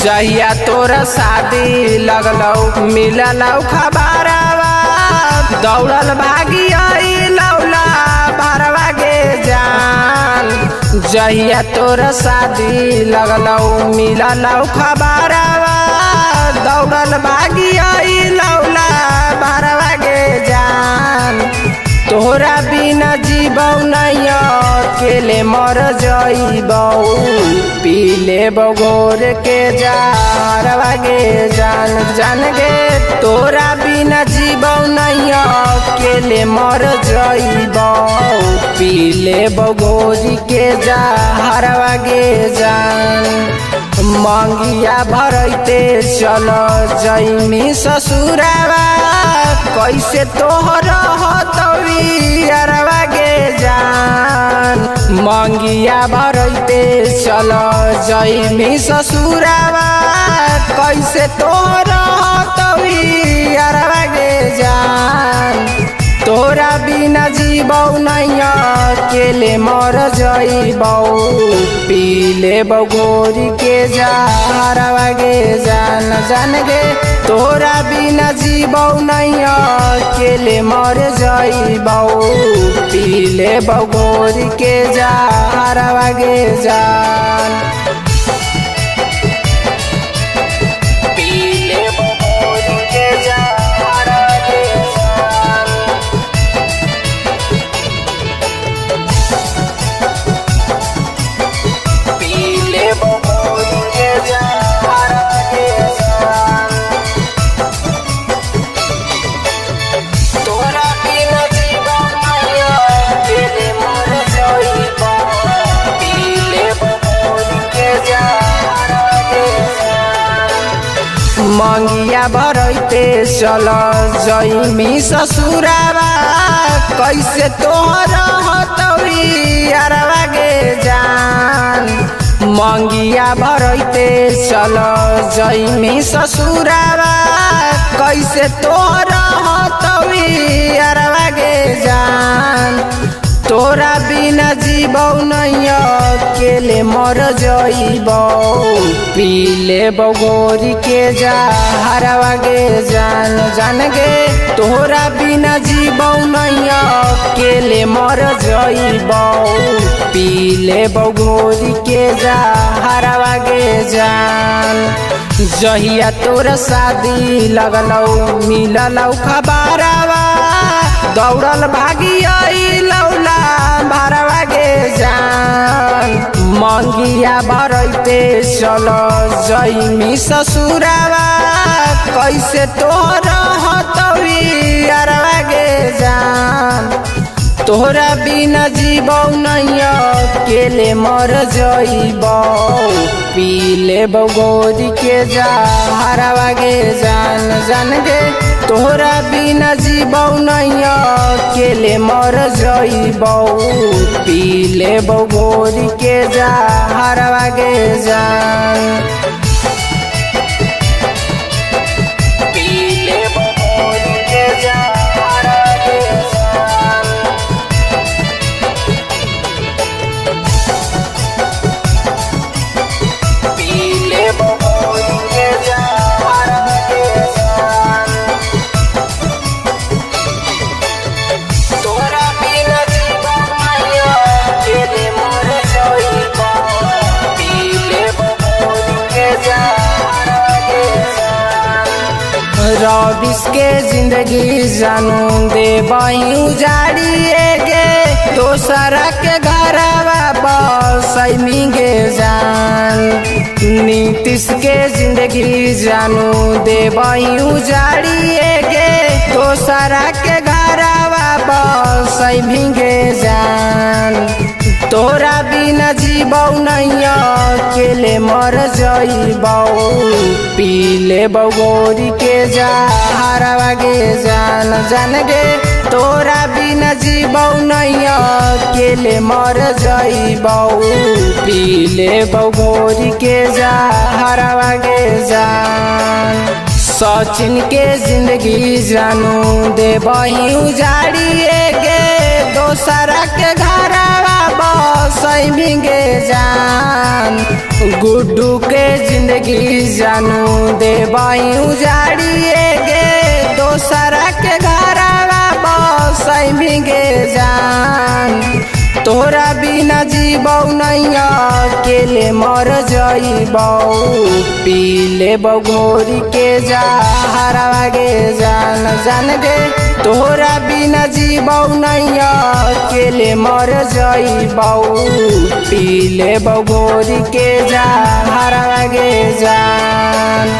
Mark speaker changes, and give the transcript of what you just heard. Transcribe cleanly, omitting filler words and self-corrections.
Speaker 1: जहिया तोरा शादी लगलौ मिललौ खबरवा दौड़ल भागी लौला भरवा गे जान। जहिया तोरा शादी लगलौ मिललौ खबरवा दौड़ल भागी लौला भरवा गे जान। तोहरा बिना जीबौ नहीं अकेले मर जइबौ पी लेबौ घोर के जहरवा गे जान। जान गे तोरा बिना जीबौ नहीं अकेले मर जइबौ पी लेबौ घोर के जहरवा गे जान। मंगिया भरते चल जइमी ससुरवा कैसे तोहर हतौरियरवा गे जान। मंगिया भरते चल जइमी ससुरवा कैसे तोहर हतौरियरवा गे जान। तोरा बिना जीबौ नहीं अकेले मर जइबौ पी लेबौ घोर के जहरवा गे जान। जान गे तोरा बिना जीबौ नहीं अकेले मर जइबौ पी लेबौ घोर के जहरवा गे जान। मंगिया भरते चल जइमी ससुरवा कैसे तोहर हतौरियरवा गे जान। मंगिया भरते चल जइमी ससुरवा कैसे तोहर हतौरियरवा गे जान। तोरा बिना जीबौ नहीं अकेले मर जइबौ पी लेबौ घोर के जहरवा गे जान। जान गे तोरा बिना जीबौ नहीं अकेले मर जइबौ पी लेबौ घोर के जहरवा गे जान। जहिया तोरा शादी लगलौ मिललौ खबरवा दौड़ल भागी लौला भरवा गे जान। मंगिया भरते चल जइमी ससुरवा कैसे तोहर हतौरियरवा गे जान। तोहरा बिना जीबौ नहीं अकेले मर जइबौ पी लेबौ घोर के जहरवा गे जान। जान गे तोहरा बिना जीबौ नहीं अकेले मर जइबौ पी लेबौ घोर के जहरवा गे जान। रबिस के जिंदगी जानू दे बही उजाड़िए गे दोसरा के घरवा बसैमी गे जान। नीतीश के जिंदगी जानू दे बही उजाड़िए गे दोसरा के घरवा बसैमी गे जान। तोरा बिना जीबौ नहीं अकेले मर जइबौ पी लेबौ घोर के जहरवा गे जान। जान गे तोरा बिना जीबौ नहीं अकेले मर जइबौ पी लेबौ घोर के जहरवा गे जान। सचिन के जिंदगी जानू दे बही उजाड़िए गे दोसरा के घरवा सही गे जान। गुड्डू के जिंदगी जानू देबाई उजाड़िए गे, दोसरा के घरवा बसई गे जान। तोरा बिना जीबौ नैया अकेले मर जइबौ, पी लेबौ घोरी के जहरवा गे जान जान गे। तोरा बिना जीबौ नैया अकेले मर जइबौ, पी लेबौ घोरी के जहरवा गे जान।